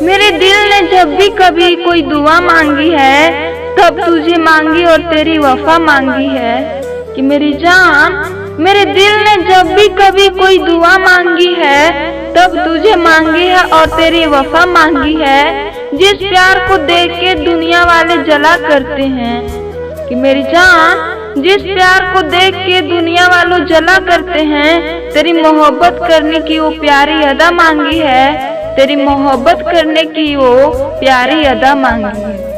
मेरे दिल ने जब भी कभी कोई दुआ मांगी है, तब तुझे मांगी और तेरी वफा मांगी है। कि मेरी जान, मेरे दिल ने जब भी कभी कोई दुआ मांगी है, तब तुझे मांगी है और तेरी वफा मांगी है। जिस प्यार को देख के दुनिया वाले जला करते हैं। कि मेरी जान, जिस प्यार को देख के दुनिया वालों जला करते हैं, तेरी मोहब्बत करने की वो प्यारी अदा मांगी है। तेरी मोहब्बत करने की वो प्यारी अदा मांगी है।